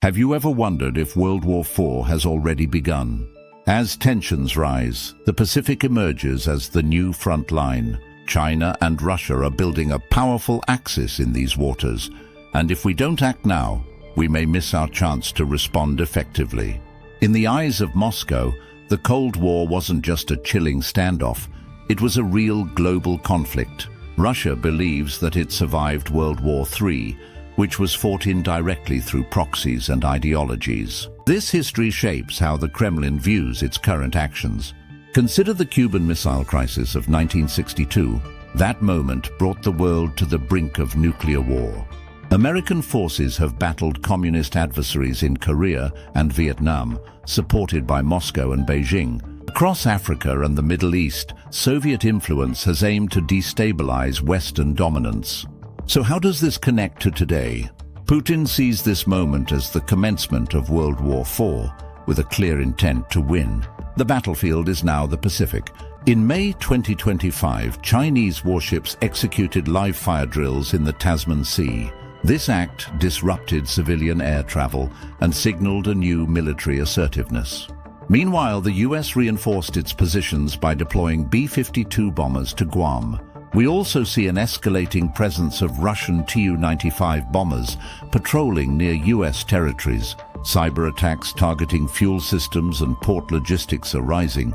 Have you ever wondered if World War IV has already begun? As tensions rise, the Pacific emerges as the new front line. China and Russia are building a powerful axis in these waters, and if we don't act now, we may miss our chance to respond effectively. In the eyes of Moscow, the Cold War wasn't just a chilling standoff, it was a real global conflict. Russia believes that it survived World War III, which was fought indirectly through proxies and ideologies. This history shapes how the Kremlin views its current actions. Consider the Cuban Missile Crisis of 1962. That moment brought the world to the brink of nuclear war. American forces have battled communist adversaries in Korea and Vietnam, supported by Moscow and Beijing. Across Africa and the Middle East, Soviet influence has aimed to destabilize Western dominance. So how does this connect to today? Putin sees this moment as the commencement of World War IV, with a clear intent to win. The battlefield is now the Pacific. In May 2025, Chinese warships executed live-fire drills in the Tasman Sea. This act disrupted civilian air travel and signaled a new military assertiveness. Meanwhile, the US reinforced its positions by deploying B-52 bombers to Guam. We also see an escalating presence of Russian Tu-95 bombers patrolling near US territories. Cyber attacks targeting fuel systems and port logistics are rising,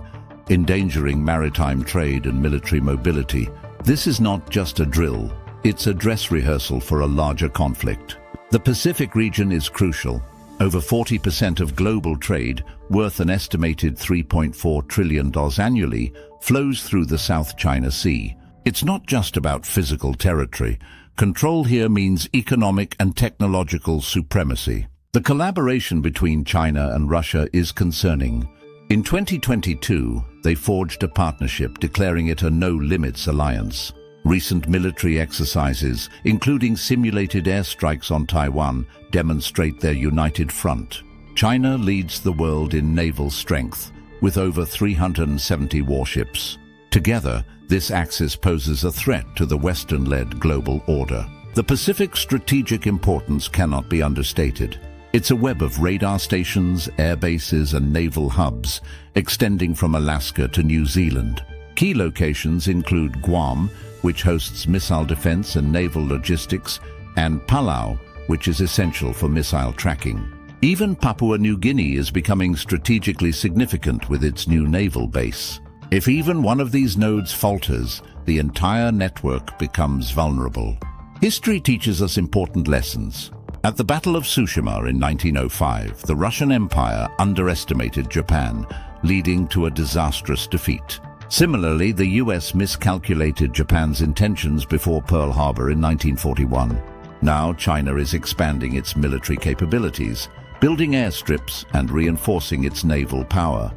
endangering maritime trade and military mobility. This is not just a drill, it's a dress rehearsal for a larger conflict. The Pacific region is crucial. Over 40% of global trade, worth an estimated $3.4 trillion annually, flows through the South China Sea. It's not just about physical territory. Control here means economic and technological supremacy. The collaboration between China and Russia is concerning. In 2022, they forged a partnership, declaring it a no-limits alliance. Recent military exercises, including simulated airstrikes on Taiwan, demonstrate their united front. China leads the world in naval strength, with over 370 warships. Together, this axis poses a threat to the Western-led global order. The Pacific's strategic importance cannot be understated. It's a web of radar stations, air bases, and naval hubs, extending from Alaska to New Zealand. Key locations include Guam, which hosts missile defense and naval logistics, and Palau, which is essential for missile tracking. Even Papua New Guinea is becoming strategically significant with its new naval base. If even one of these nodes falters, the entire network becomes vulnerable. History teaches us important lessons. At the Battle of Tsushima in 1905, the Russian Empire underestimated Japan, leading to a disastrous defeat. Similarly, the US miscalculated Japan's intentions before Pearl Harbor in 1941. Now China is expanding its military capabilities, building airstrips and reinforcing its naval power.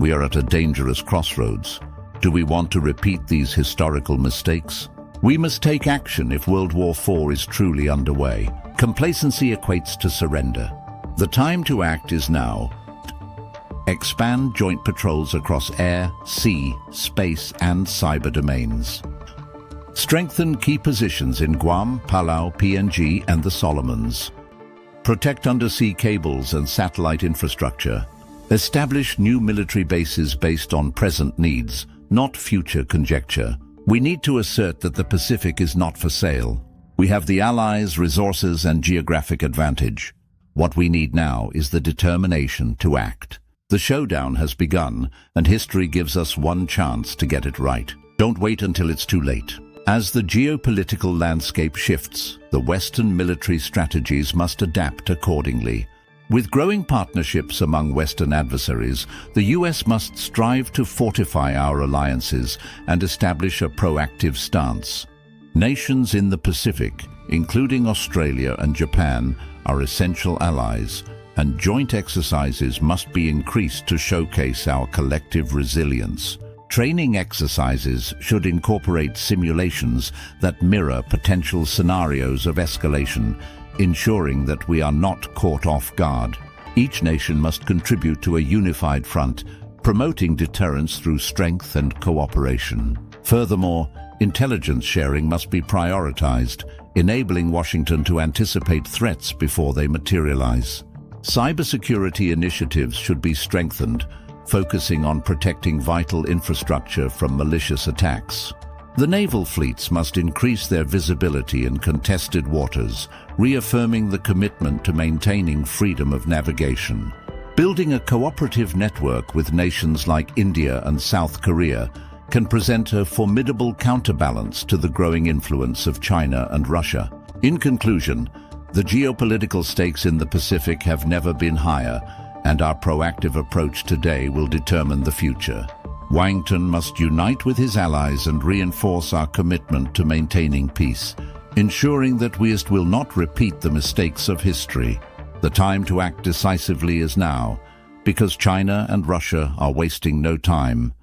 We are at a dangerous crossroads. Do we want to repeat these historical mistakes? We must take action if World War IV is truly underway. Complacency equates to surrender. The time to act is now. Expand joint patrols across air, sea, space, and cyber domains. Strengthen key positions in Guam, Palau, PNG, and the Solomons. Protect undersea cables and satellite infrastructure. Establish new military bases based on present needs, not future conjecture. We need to assert that the Pacific is not for sale. We have the allies, resources, and geographic advantage. What we need now is the determination to act. The showdown has begun, and history gives us one chance to get it right. Don't wait until it's too late. As the geopolitical landscape shifts, the Western military strategies must adapt accordingly. With growing partnerships among Western adversaries, the US must strive to fortify our alliances and establish a proactive stance. Nations in the Pacific, including Australia and Japan, are essential allies, and joint exercises must be increased to showcase our collective resilience. Training exercises should incorporate simulations that mirror potential scenarios of escalation, ensuring that we are not caught off guard. Each nation must contribute to a unified front, promoting deterrence through strength and cooperation. Furthermore, intelligence sharing must be prioritized, enabling Washington to anticipate threats before they materialize. Cybersecurity initiatives should be strengthened, focusing on protecting vital infrastructure from malicious attacks. The naval fleets must increase their visibility in contested waters, reaffirming the commitment to maintaining freedom of navigation. Building a cooperative network with nations like India and South Korea can present a formidable counterbalance to the growing influence of China and Russia. In conclusion, the geopolitical stakes in the Pacific have never been higher, and our proactive approach today will determine the future. Washington must unite with his allies and reinforce our commitment to maintaining peace, ensuring that we will not repeat the mistakes of history. The time to act decisively is now, because China and Russia are wasting no time.